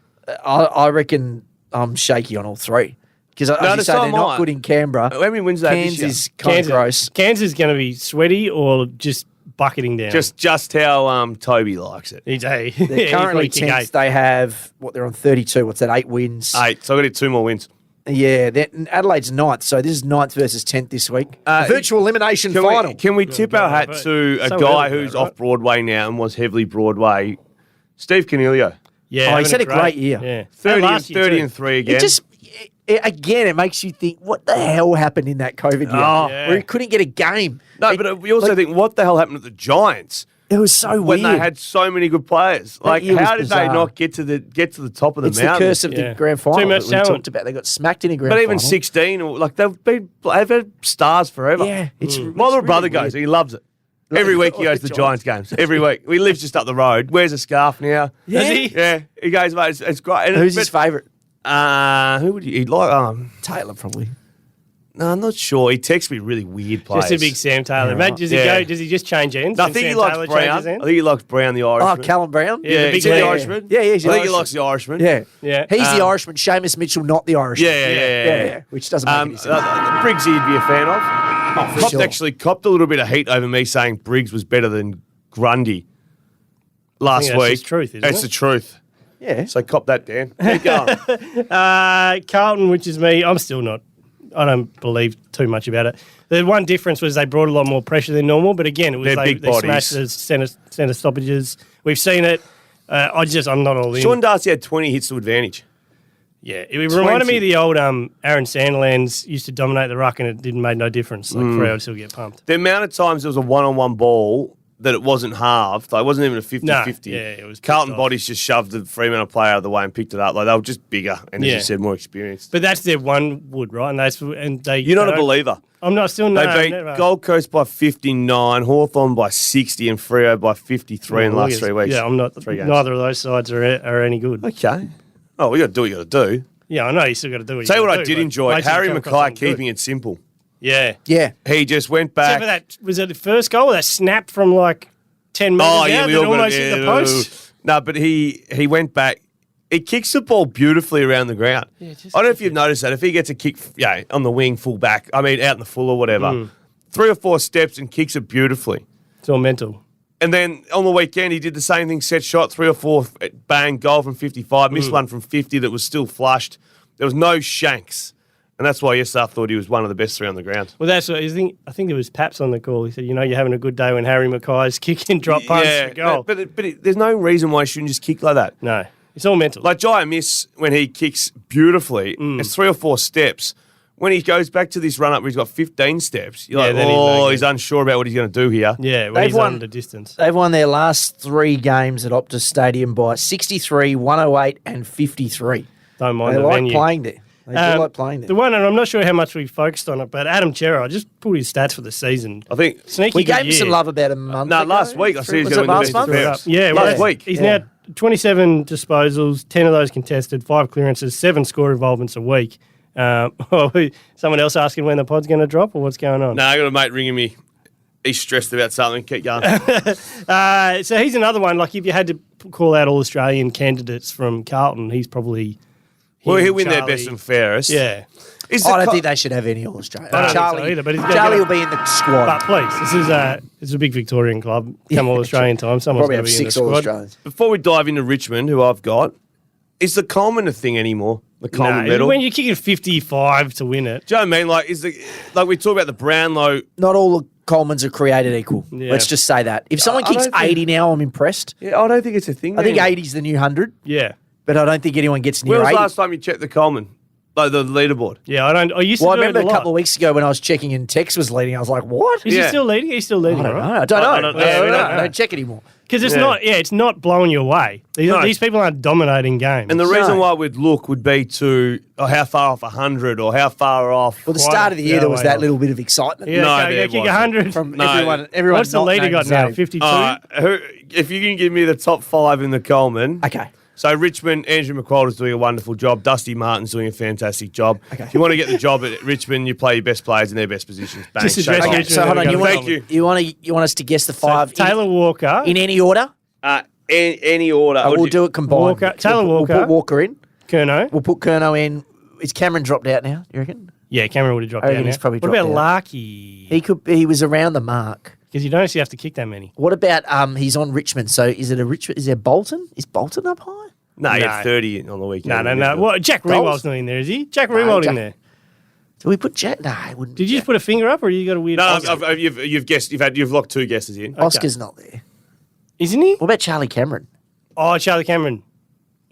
I reckon I'm shaky on all 3. Because as you say, so they're am not I. good in Canberra. How many wins they have this Cairns year? is kind of gross. Cairns is going to be sweaty or just bucketing down. Just how Toby likes it. He's They're he's currently kicking 10th. eight. They have, they're on 32. What's that, 8 wins? 8. So I've got to get 2 more wins. Yeah, Adelaide's 9th. So this is 9th versus 10th this week. The virtual elimination final. Can we tip our hat to a So guy early, who's though, right? off Broadway now and was heavily Broadway? Steve Canelio. Yeah, Oh, having he's had a great year. Yeah, 30 last year too. and 3 again. It just, again, it makes you think, what the hell happened in that COVID year? Oh. Yeah. Where he couldn't get a game. No, but we also think, what the hell happened at the Giants It was so when weird. they had so many good players? Like, year was how did they bizarre. not get to the top of the It's the mountain? curse of Yeah. the grand final Too much that we talent. talked about. They got smacked in a grand But final. even 16, like they've had stars forever. Yeah, it's My little brother goes, he loves it. Every week he goes to the Giants games. Every week. He lives just up the road. Wears a scarf now. Yeah? Does he? Yeah. He goes, mate, it's great. And Who's his favourite? Who would he like? Taylor, probably. No, I'm not sure. He texts me really weird players. Just a big Sam Taylor. Mate, does he Yeah. go? Does he just change ends? No, I when think he Sam likes Taylor Brown. changes I ends? think he likes Brown, the Oh, Irishman. Callum Brown? Yeah, the is big he the lad. Irishman? Yeah, he's the I think he Irishman. likes the Irishman. Yeah. Yeah. He's the Irishman. Seamus Mitchell, not the Irishman. Yeah. Which doesn't make any sense. Briggsy you'd be a fan of. for Copped sure. actually copped a little bit of heat over me saying Briggs was better than Grundy last that's week. just truth, isn't It's it? the truth. Yeah. So cop that, Dan. Keep going. Carlton, which is me, I'm still not. I don't believe too much about it. The one difference was they brought a lot more pressure than normal, but again, it was They're they big bodies. smashed the centre stoppages. We've seen it. I'm not all in. Sean Darcy had 20 hits to advantage. Yeah, it reminded me of the old Aaron Sandlands used to dominate the ruck and it didn't make no difference. Like Freo would still get pumped. The amount of times there was a one-on-one ball that it wasn't halved. Like, it wasn't even a 50-50. No, yeah, it was Carlton pissed off. Bodies just shoved the Fremantle player out of the way and picked it up. Like, they were just bigger and, as Yeah. you said, more experienced. But that's their one wood, right? And they. You're not they a don't- believer. I'm not still They no. beat never. Gold Coast by 59, Hawthorn by 60, and Freo by 53 in the last 3 weeks. Yeah, I'm not. 3 games. Neither of those sides are any good. Okay. Oh, we got to do what you got to do. Yeah, I know you still got to do it. Tell you what I did enjoy. Harry Mackay keeping it simple. Yeah. Yeah. He just went Except back. for that, was it the first goal? That snap from like 10 metres out that almost hit the post. No, but he went back. He kicks the ball beautifully around the ground. Yeah, I just don't know if you've noticed that. If he gets a kick on the wing, full back, out in the full or whatever, 3 or 4 steps and kicks it beautifully. It's all mental. And then on the weekend, he did the same thing, set shot, 3 or 4, bang, goal from 55, missed one from 50 that was still flushed. There was no shanks. And that's why yesterday I thought he was one of the best 3 on the ground. Well, that's what I think it was Paps on the call. He said, you're having a good day when Harry Mackay's kicking drop punts for goal. But there's no reason why he shouldn't just kick like that. No, it's all mental. Like Jai Miss, when he kicks beautifully, it's 3 or 4 steps. When he goes back to this run-up where he's got 15 steps, you're then he's no good. he's unsure about what he's going to do here. Yeah, when They've he's won- on the distance. They've won their last 3 games at Optus Stadium by 63, 108 and 53. Don't mind They the like venue. playing there. They do like playing there. The one, and I'm not sure how much we focused on it, but Adam Chera, I just pulled his stats for the season. I think Sneaky We good gave him year. some love about a month ago. last week I see he's Was going it to last be month? the best. Yeah, Last week. He's Yeah. now 27 disposals, 10 of those contested, 5 clearances, 7 score involvements a week. Someone else asking when the pod's going to drop or what's going on? No, I got a mate ringing me. He's stressed about something. Keep going. So he's another one. Like if you had to call out all Australian candidates from Carlton, he's probably. Well, him, he'll win their Charlie. best and fairest. Yeah. I don't think they should have any All-Australian. I don't think so Charlie, either, but he's gonna Charlie get will be in the squad. But please, this is a big Victorian club. Come all Australian time. Someone's Probably going to have be in the 6 squad. All-Australians. Before we dive into Richmond, who I've got, is the Coleman a thing anymore? The Coleman medal? When you're kicking 55 to win it. Do you know what I mean? Like we talk about the Brownlow. Not all the Colemans are created equal. Yeah. Let's just say that. If someone I kicks don't think- 80 now, I'm impressed. Yeah, I don't think it's a thing. I think anymore. 80 is the new 100, Yeah. but I don't think anyone gets near When was 80. the last time you checked the Coleman? Like the leaderboard? Yeah, I used to Well, I do remember it a a lot. couple of weeks ago when I was checking and Tex was leading, I was like, what? Is he Yeah. still leading? He's still leading, I don't know. right? I don't know. I don't know. I We don't don't check anymore. Because it's Yeah. it's not blowing you away. No. These people aren't dominating games. And the No. reason why we'd look would be to how far off 100 or how far off. Well, the Quite start of the year, a there was way that off. little bit of excitement. yeah, No, go there kick wasn't. 100. From No. everyone What's the not leader named got now? Zane. 52? If you can give me the top 5 in the Coleman. Okay. So Richmond, Andrew McWalter's doing a wonderful job. Dusty Martin's doing a fantastic job. Okay. If you want to get the job at Richmond, you play your best players in their best positions. Bang, Just shake address on. Okay, Richmond, so hold then on. we go Thank you. You want us to guess the 5 Taylor Walker. in any order? Any order. We'll do it combined. Walker- Taylor We'll Walker. put Walker in. Kerno. We'll put Kerno in. Is Cameron dropped out now, you reckon? Yeah, Cameron would have dropped I down. reckon he's now. probably What about dropped Larky? He was around the mark. Because you don't actually have to kick that many. What about he's on Richmond, so is it a Richmond? Is there Bolton? Is Bolton up high? No, he No. had 30 on the weekend. No. What? Jack Goals? Rewald's not in there, is he? Jack Rewald Jack- in there. Do we put Jack? No, I wouldn't. Did you just put a finger up or you got a weird... No, Oscar? you've guessed. You've locked 2 guesses in. Oscar's not there. Isn't he? What about Charlie Cameron? Oh, Charlie Cameron.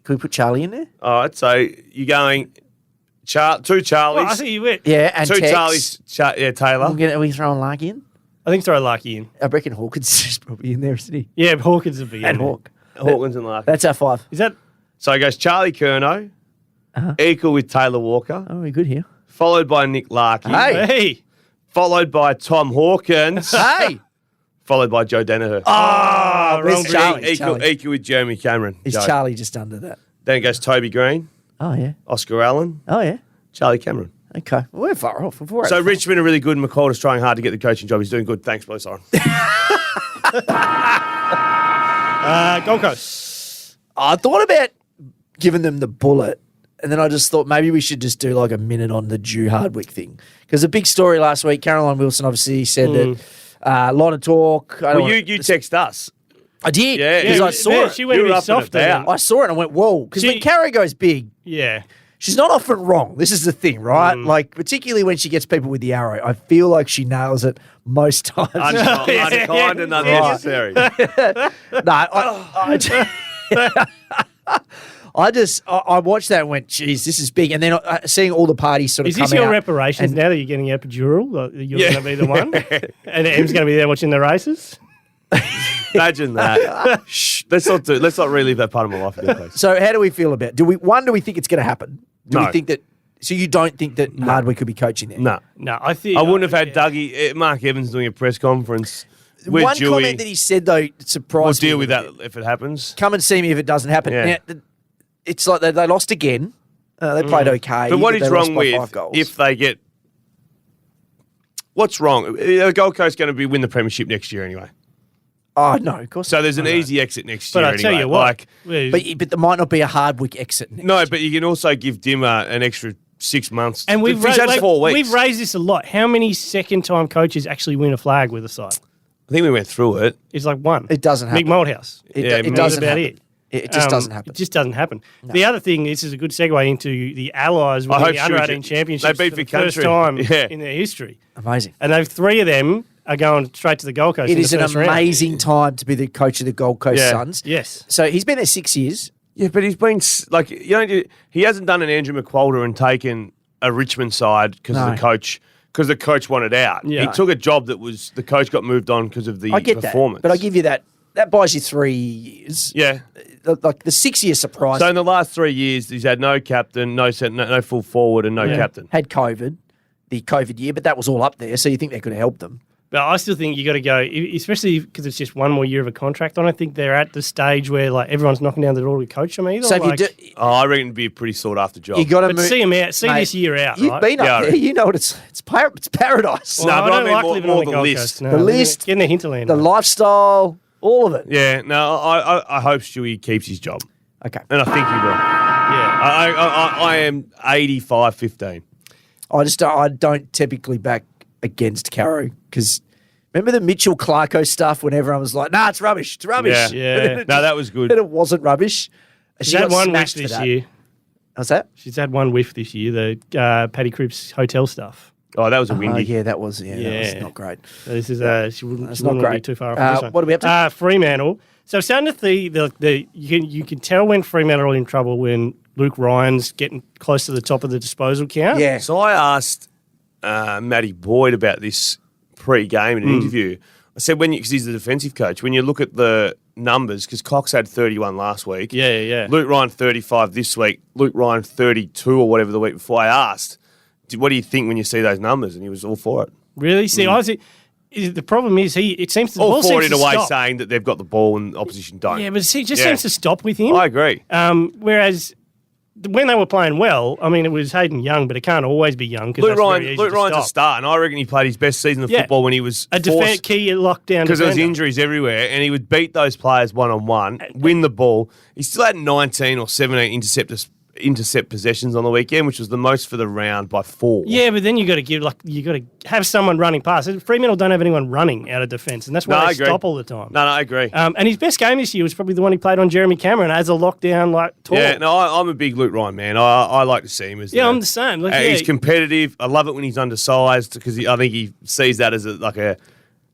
Could we put Charlie in there? All right, so you're going 2 Charlies. Oh, I think you went. Yeah, and 2 Tex. Charlies. Taylor. Are we throwing Larky in? I think throw Larky in. I reckon Hawkins is probably in there, isn't he? Yeah, Hawkins would be in And there. Hawk. Hawkins and Larkin. That's our 5. Is that... So it goes Charlie Curnow, equal with Taylor Walker, Oh, we're good here. followed by Nick Larkin, Hey. Hey! followed by Tom Hawkins, Hey! followed by Joe Danaher. Oh, where's wrong Charlie? Charlie. Charlie. Equal with Jeremy Cameron. Is Joe. Charlie just under that? Then it goes Toby Green, Oh, yeah. Oscar Allen, Oh, yeah. Charlie Cameron. Okay. Well, we're far off. We're So Richmond are really good and McCall is trying hard to get the coaching job. He's doing good. Thanks, Blue Siren. Gold Coast. I thought about giving them the bullet, and then I just thought maybe we should just do like a minute on the Jew Hardwick thing. Because a big story last week, Caroline Wilson obviously said that a lot of talk. Well, you text us. I did. Yeah, because yeah, I saw Yeah, it. she went a You were bit up and softer. about. then. I saw it and I went, whoa. Because when She- Carrie goes big, Yeah. she's not often wrong. This is the thing, right? Like, particularly when she gets people with the arrow, I feel like she nails it most times. Unkind and unnecessary. No, I watched that and went, geez, this is big. And then seeing all the parties sort of Is come this your out. reparations and- now that you're getting epidural? Like, you're Yeah. going to be the one? And Em's going to be there watching the races? Imagine that. Shh. Let's not relive that part of my life again, please. So how do we feel about? Do we think it's going to happen? Do No. we think that? So you don't think that Hardwick could be coaching there? No. No, I think I wouldn't have had Dougie, Mark Evans doing a press conference. With One Dewey. comment that he said though surprised We'll deal me. with that if it happens. Come and see me if it doesn't happen. Yeah. Now, it's like they lost again. They played okay. But what is they lost wrong by 5 with goals. if they get? What's wrong? Gold Coast going to win the premiership next year anyway. Oh no, of course. So there's an easy exit next But year. I tell anyway. you what, But there might not be a Hardwick exit. Next No, year. but you can also give Dimmer an extra 6 months. and we've He's had 4 weeks. we've raised this a lot. How many second-time coaches actually win a flag with a side? I think we went through it. It's like one. It doesn't happen. Mick Malthouse. It Yeah, it that's doesn't about happen. it. It just doesn't happen. It just doesn't happen. The other thing, this is a good segue into the Allies winning the hope under Stewie 18 did- championships they beat for the Vic first Country. time Yeah. in their history. Amazing. And they've 3 of them are going straight to the Gold Coast. It in is the an first round. amazing time to be the coach of the Gold Coast Yeah. Suns. Yes. So he's been there 6 years. Yeah, but he's been like he hasn't done an Andrew McWalder and taken a Richmond side because No. the coach wanted out. Yeah. He took a job that was the coach got moved on because of the I get performance. that, but I give you that. That buys you 3 years. yeah. Like the 6 year surprise. So in the last 3 years, he's had no captain, no full forward, and no captain. Had COVID, the COVID year, but that was all up there. So you think they could have helped them? But I still think you got to go, especially because it's just one more year of a contract. I don't think they're at the stage where like everyone's knocking down the door to coach them either. So if like, you do, Oh, I reckon it'd be a pretty sought after job. you got to but move. see them out. See Mate, this year out. You've right? been up Yeah, I there. reckon. You know what it's paradise. Well, No, I but I don't mean like more- living more on the the Gold list. Coast. No, The list, getting a hinterland. the lifestyle, all of it. Yeah, no, I hope Stewie keeps his job, Okay. and I think he will. Yeah. I am 85-15. I don't typically back against Caro because remember the Mitchell Clarko stuff when everyone was like, "Nah, it's rubbish. It's rubbish." Yeah. Yeah. No, that was good. And it wasn't rubbish. She's had one whiff smashed for this that. year. How's that? She's had one whiff this year, the Paddy Cripps hotel stuff. Oh, that was a Oh, windy. yeah, that was that was Yeah. not great. So this is she wouldn't, That's she not wouldn't be great. too far off this one. What are we up to? Fremantle. So starting to see you can tell when Fremantle are in trouble when Luke Ryan's getting close to the top of the disposal count. Yeah. So I asked Matty Boyd about this pre-game in an interview. I said, because he's the defensive coach, when you look at the numbers, because Cox had 31 last week. Yeah. Luke Ryan 35 this week. Luke Ryan 32 or whatever the week before. I asked, what do you think when you see those numbers? And he was all for it. Really? See, honestly, the problem is it seems to the All ball for it seems in to a way stop. saying that they've got the ball and the opposition don't. Yeah, but it just Yeah. seems to stop with him. I agree. Whereas when they were playing well, I mean, it was Hayden Young, but it can't always be Young because Luke Ryan's Ryan's a star, and I reckon he played his best season of Yeah. football when he was A key lockdown because there was defender. injuries everywhere, and he would beat those players one-on-one, win the ball. He still had 19 or 17 intercept possessions on the weekend, which was the most for the round by 4. Yeah, but then you got to have someone running past. Fremantle don't have anyone running out of defence, and that's why No, I they agree. stop all the time. No, I agree. And his best game this year was probably the one he played on Jeremy Cameron as a lockdown tour. Yeah, no, I'm a big Luke Ryan man. I like to see him as I'm the same. Like, He's competitive. I love it when he's undersized because I think he sees that as a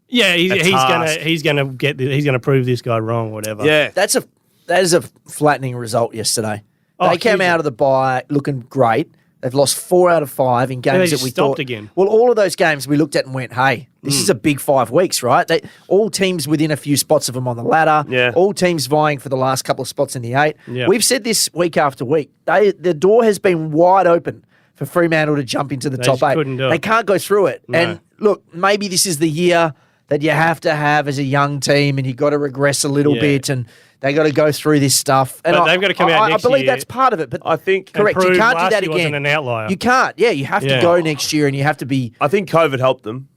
he's gonna prove this guy wrong, or whatever. yeah. That is a flattening result yesterday. Oh, They came hugely. out of the bye looking great. They've lost 4 out of 5 in they games just that we stopped thought again. Well, all of those games we looked at and went, "Hey, this is a big 5 weeks, right?" All teams within a few spots of them on the ladder. Yeah. All teams vying for the last couple of spots in the 8. Yeah. We've said this week after week. The door has been wide open for Fremantle to jump into the They top just 8. couldn't do it. They can't go through it. No. And look, maybe this is the year that you have to have as a young team, and you've got to regress a little Yeah. bit, and they got to go through this stuff. And But they've got to come out next I believe year that's part of it. But I think correct, and you prove can't do last that year again. wasn't an outlier. You can't. Yeah, you have to Yeah. go next year, and you have to be. I think COVID helped them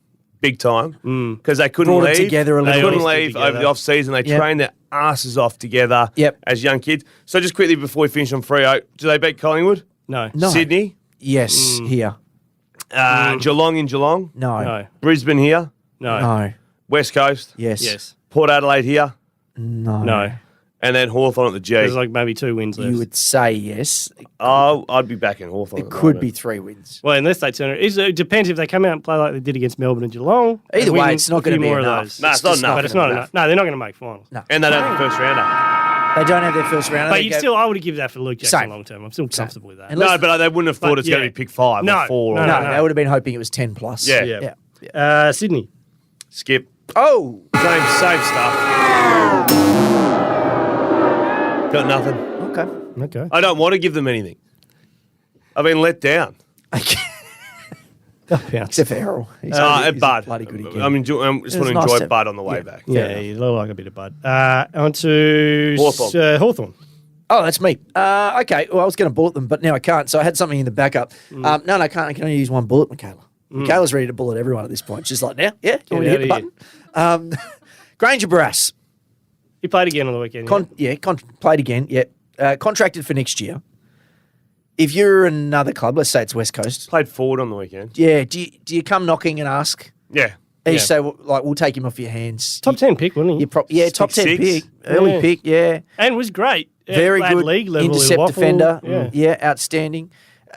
big time because they couldn't Brought it leave. together a They little couldn't bit. leave Together. over the off season. They Yep. trained their asses off together Yep. as young kids. So just quickly before we finish on Freo, do they beat Collingwood? No. Sydney, Yes, here. Geelong in Geelong, No. No. Brisbane here, No. No. West Coast, Yes. Yes. Port Adelaide here, No. No. and then Hawthorn at the G. There's like maybe 2 wins left. You would say yes. Oh, I'd be back in Hawthorn. It could be 3 wins. Well, unless they turn it. It depends if they come out and play like they did against Melbourne and Geelong. Either and way, win it's not a going to few be more enough. of those. No, it's not just enough. But it's not enough. No, they're not going to make finals. No. And they don't have the first rounder. They don't have their first round. But I would give that for Luke Jackson Same. long term. I'm still comfortable with that. Unless- No, but they wouldn't have thought But, it's going yeah. to be pick 5 No, or 4. no, or No, no. they would have been hoping it was 10 plus. Yeah. Yeah. Yeah. Sydney. Skip. Oh, Same stuff. Got nothing. okay. Okay. I don't want to give them anything. I've been let down. Except for Errol. He's Bud. bloody good again. I just want to nice enjoy to- Bud on the way back. Yeah, you look like a bit of Bud. On to Hawthorn. Hawthorn. Oh, that's me. Okay, well, I was going to bullet them, but now I can't. So I had something in the backup. No, I can't. I can only use one bullet, Michaela. Michaela's ready to bullet everyone at this point. She's like, now? Yeah? You want me to hit the button? Granger Barras. He played again on the weekend. Played again. Yeah. Contracted for next year. If you're another club, let's say it's West Coast. Played forward on the weekend. Yeah. Do you come knocking and ask? Yeah. And you say, well, like, we'll take him off your hands. Top 10 pick, wasn't he? Top 10 6. pick. Early Yeah. pick, yeah. And was great. Very At good league level, intercept waffle. defender. Yeah, outstanding.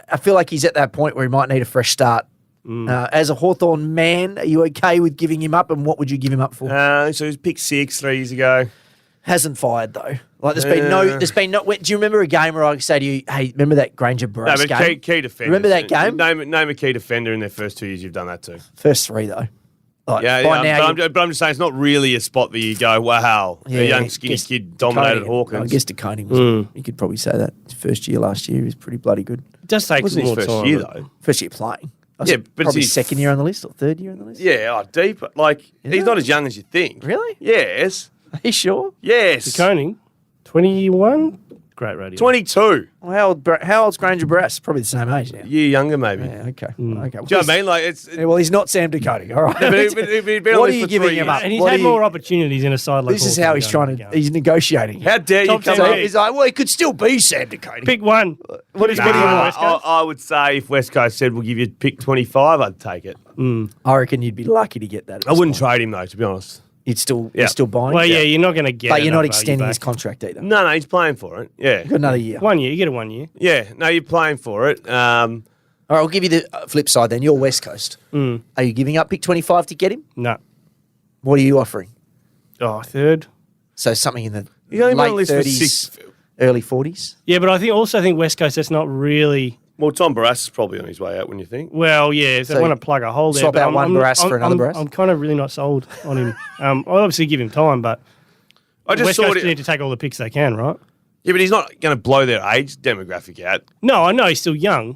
I feel like he's at that point where he might need a fresh start. As a Hawthorn man, are you okay with giving him up, and what would you give him up for? So he was picked 6 3 years ago. Hasn't fired though. Like there's been no. Do you remember a game where I say to you, "Hey, remember that Granger Barras No, but game? key defender. Remember that game? Name a key defender in their first 2 years. You've done that too. First 3 though. Like, Yeah, by now, but I'm just saying it's not really a spot that you go, wow, a young skinny kid dominated Hawkins. I guess DeConey was. You could probably say that. His first year last year, he was pretty bloody good. It does take It wasn't more his first time. year though. First year playing. Yeah, but probably it's his- second year on the list or third year on the list. Yeah, deep. Like he's it? not as young as you think. Really? Yes. Are you sure? Yes. Koning, 21. Great radio. 22. Well, how old's Granger Barras? Probably the same age now. Year younger, maybe. Yeah, okay. Okay. Do you know what I mean? Like it's. Yeah, well, he's not Sam DeConey, all right. But he'd been on What are this you for giving 3 him years. up? And he's What had do you- more opportunities in a side like This is Hawthorn how he's going trying to. He's negotiating. How dare you Top come 10 up? pick. He's like, well, he could still be Sam DeConey. Pick one. What do you Nah, want? West Coast? I would say if West Coast said we'll give you pick 25, I'd take it. I reckon you'd be lucky to get that. I wouldn't trade him though, to be honest. You'd still, Yeah. you're still buying. Well, yeah, you're not going to get but you're enough not value extending his back. contract either. No, he's playing for it. Yeah, Got another year. 1 year. You get a 1 year. yeah. No, you're playing for it. All right, I'll give you the flip side then. You're West Coast. Are you giving up pick 25 to get him? No. What are you offering? Oh, third. So something in the He's only been on the late list for 30s, 6. early 40s? Yeah, but I think West Coast, that's not really... Well, Tom Barras is probably on his way out. When you think. Well, yeah, if they So want to plug a hole there. swap but out one Barras for another Barras? I'm kind of really not sold on him. I'll obviously give him time, but I just West thought Coast need to take all the picks they can, right? Yeah, but he's not going to blow their age demographic out. No, I know he's still young.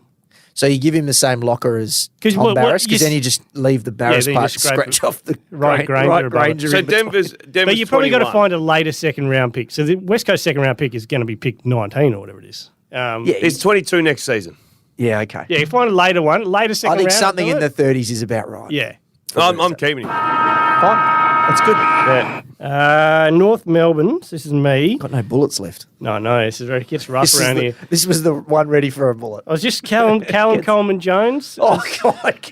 So you give him the same locker as 'Cause Tom what- Barras, you because s- then you just leave the Barras then you part just to scrape scratch off the Right Granger above it. Granger So in between. Denver's But you probably got to 21. find a later second round pick. So the West Coast second round pick is going to be picked 19 or whatever it is. Yeah, He's 22 next season. yeah, okay. Yeah, you find a later one, later second I think round. something do in the it. 30s is about right. Yeah. I'm keeping him. Fine. That's good. Yeah. North Melbourne, this is me. Got no bullets left. No, this is where it gets rough around here. This was the one ready for a bullet. I was just Callum Coleman Jones. Oh, God.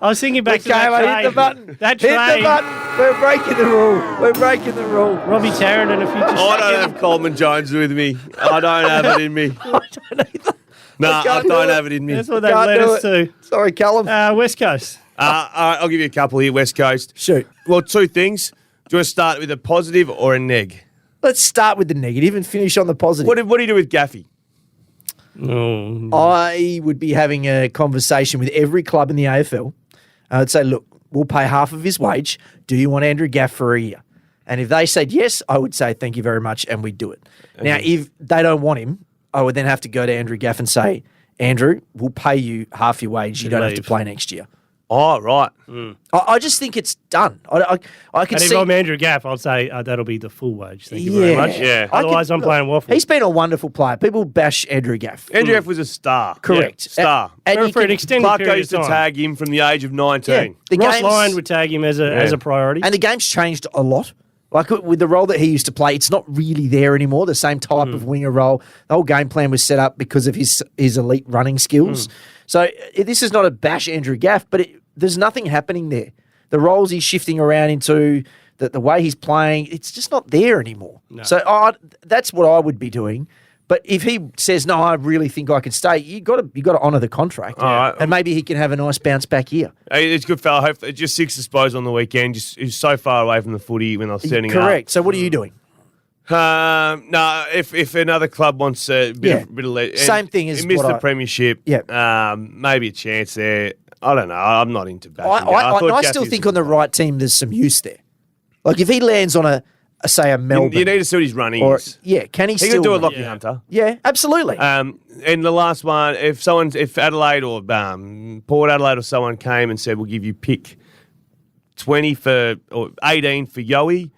I was thinking back to that Michaela, trade. hit the button. That Hit trade. the button. We're breaking the rule. We're breaking the rule. Robbie Tarrant and a future I don't second. have Coleman Jones with me. I don't have it in me. I don't either. No, I can't do don't it. have it in me. That's what they Can't led do us it. to. Sorry, Callum. West Coast. All right, I'll give you a couple here, West Coast. Shoot. Well, 2 things. Do you want to start with a positive or a neg? Let's start with the negative and finish on the positive. What do you do with Gaffey? Oh, I would be having a conversation with every club in the AFL. I'd say, look, we'll pay half of his wage. Do you want Andrew Gaff for a year? And if they said yes, I would say thank you very much, and we'd do it. Now, if they don't want him, I would then have to go to Andrew Gaff and say, Andrew, we'll pay you half your wage. You don't have to leave. play next year. Oh, right. I just think it's done. I can and if see. I'm Andrew Gaff, I'd say that'll be the full wage. Thank you very Yeah. much. Yeah. Otherwise, I'm playing waffle. He's been a wonderful player. People bash Andrew Gaff. Andrew F was a star. Correct. Yeah, star. And For you an can- extended Clark period used of to time. tag him from the age of 19. the Ross game's- Lyon would tag him as a priority. And the game's changed a lot. Like with the role that he used to play, it's not really there anymore. The same type of winger role. The whole game plan was set up because of his elite running skills. So this is not a bash Andrew Gaff, but there's nothing happening there. The roles he's shifting around into, the way he's playing, it's just not there anymore. No. So that's what I would be doing. But if he says no, I really think I can stay. You got to honour the contract, All right. and maybe he can have a nice bounce back year. Hey, it's a good fella. Hopefully, just 6 disposals on the weekend. Just he's so far away from the footy when I was setting Correct. So what are you doing? No, if another club wants a bit of Same thing as he missed what the I- premiership. Yeah. Maybe a chance there. I don't know. I'm not into backing. I still think on the right team there's some use there. Like if he lands on a Melbourne. You need to see what his running is. Yeah, can he He still could do a run? Lockie Hunter. Yeah, absolutely. And the last one, if Adelaide or Port Adelaide or someone came and said, we'll give you pick 20 or 18 for Yowie,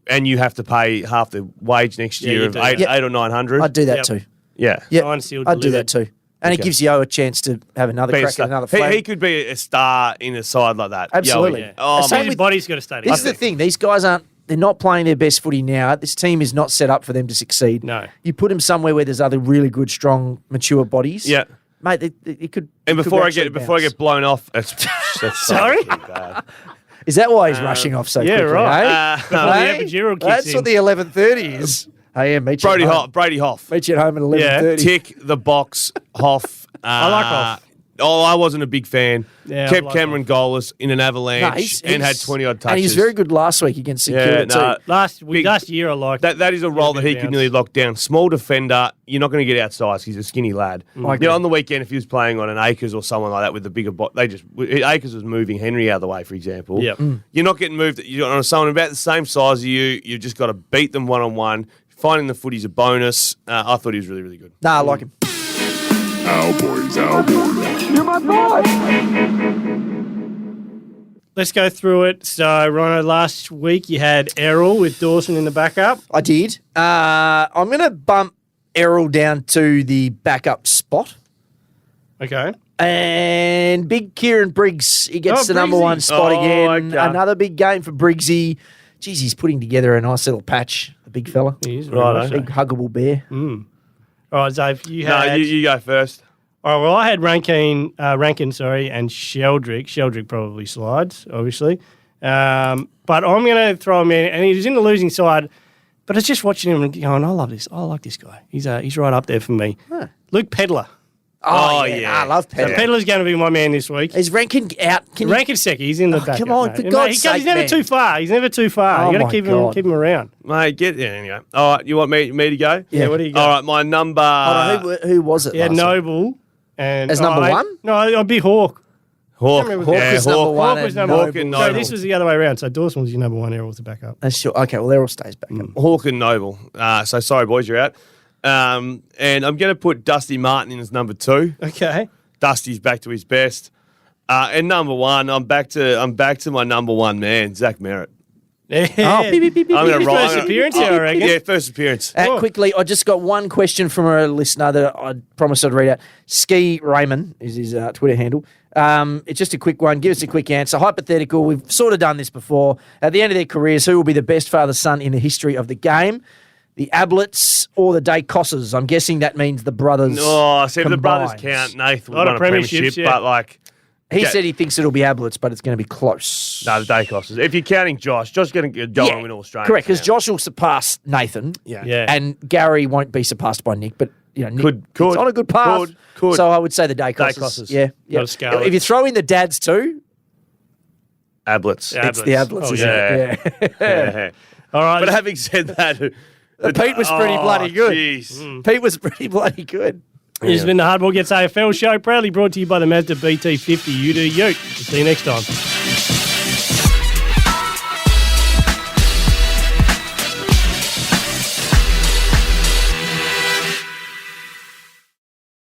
and you have to pay half the wage next year of eight or 900. I'd do that too. Yeah. Yeah, I'd do that too. And it gives Yo a chance to have another crack at another flag. He could be a star in a side like that. Absolutely. Yeah. Oh, Same with body's got to stay together. This is the thing. These guys they're not playing their best footy now. This team is not set up for them to succeed. No. You put them somewhere where there's other really good, strong, mature bodies. Yeah. Mate, it could. And it before could I get actually blown off, that's Sorry? so bad. Is that why he's rushing off so quickly? right. Eh? Before the epidural kicks That's in. what the 11:30 is. Hey, yeah, meet you at home. Brady Hoff. Meet you at home at 11:30. Tick the box, Hoff. I like Hoff. Oh, I wasn't a big fan. Yeah, Kept I like Cameron goalless in an avalanche and had 20-odd touches. And he's very good last week against St Kilda too. Last year I liked that is a role that he could nearly lock down. Small defender, you're not going to get outsized. He's a skinny lad. On the weekend, if he was playing on an Acres or someone like that with the bigger Acres was moving Henry out of the way, for example. Yep. You're not getting moved. You're on someone about the same size as you. You've just got to beat them one-on-one. Finding the footy's a bonus. I thought he was really, really good. Nah, I like him. Cowboys. You're my boy. Let's go through it. So, Rhino, last week you had Errol with Dawson in the backup. I did. I'm going to bump Errol down to the backup spot. Okay. And big Kieran Briggs, he gets the number Briggsy. one spot again. Okay. Another big game for Briggsy. Geez, he's putting together a nice little patch, the big fella. He is Right, Big huggable bear. All right, Dave, you No, had... you go first. All right, well, I had Rankin, and Sheldrick. Sheldrick probably slides, obviously. But I'm going to throw him in, and he's in the losing side. But it's just watching him and going, I love this. I like this guy. He's right up there for me. Huh. Luke Pedler. Oh yeah. I love So Pedler. Pedler's going to be my man this week. Is Rankin out? Rankin's second. He's in the backup. come on, mate. for Mate, God's sake, he's never man. too far. He's never too far. Oh, You got my to God. keep him around. Mate, anyway. All right, you want me to go? Yeah, what do you got? All right, my number... Hold on, who was it? Yeah, last week? Noble. And As number one? No, I'd be Hawk. Hawk. Hawk was number one. Hawk was and number Hawk one. and So Noble. this was the other way around. So Dawson was your number one. Errol was the backup. That's sure. Okay, well, Errol stays back up. Hawk and Noble. So sorry, boys, you're out. And I'm going to put Dusty Martin in as number 2. Okay. Dusty's back to his best. And number 1, I'm back to my number 1 man, Zach Merritt. Yeah. Oh, beep, beep, beep, beep, I'm going beep. to roll. First appearance here, I reckon. Yeah, first appearance. Quickly, I just got one question from a listener that I promised I'd read out. Ski Raymond is his Twitter handle. It's just a quick one. Give us a quick answer. Hypothetical. We've sort of done this before. At the end of their careers, who will be the best father-son in the history of the game? The Ablets or the Dacosses? I'm guessing that means the brothers. Oh, see, if the brothers combined. count, Nath Lot won of a premiership, premierships, yeah. but like... He said he thinks it'll be Ablets, but it's going to be close. No, the Dacosses. If you're counting Josh going to go and win all Australian. Correct, because Josh will surpass Nathan. Yeah. And Gary won't be surpassed by Nick, but Nick, Could. it's on a good path. Could. So I would say the Dacosses. Dacosses. Yeah. Not a Scarlet. If you throw in the dads too, Ablets. Yeah. it's the Ablets, Oh, isn't it? Yeah. Yeah. All right. But having said that... Pete was pretty bloody good. Jeez. Pete was pretty bloody good. This has been the Hardball Gets AFL show, proudly brought to you by the Mazda BT50. You do you. See you next time.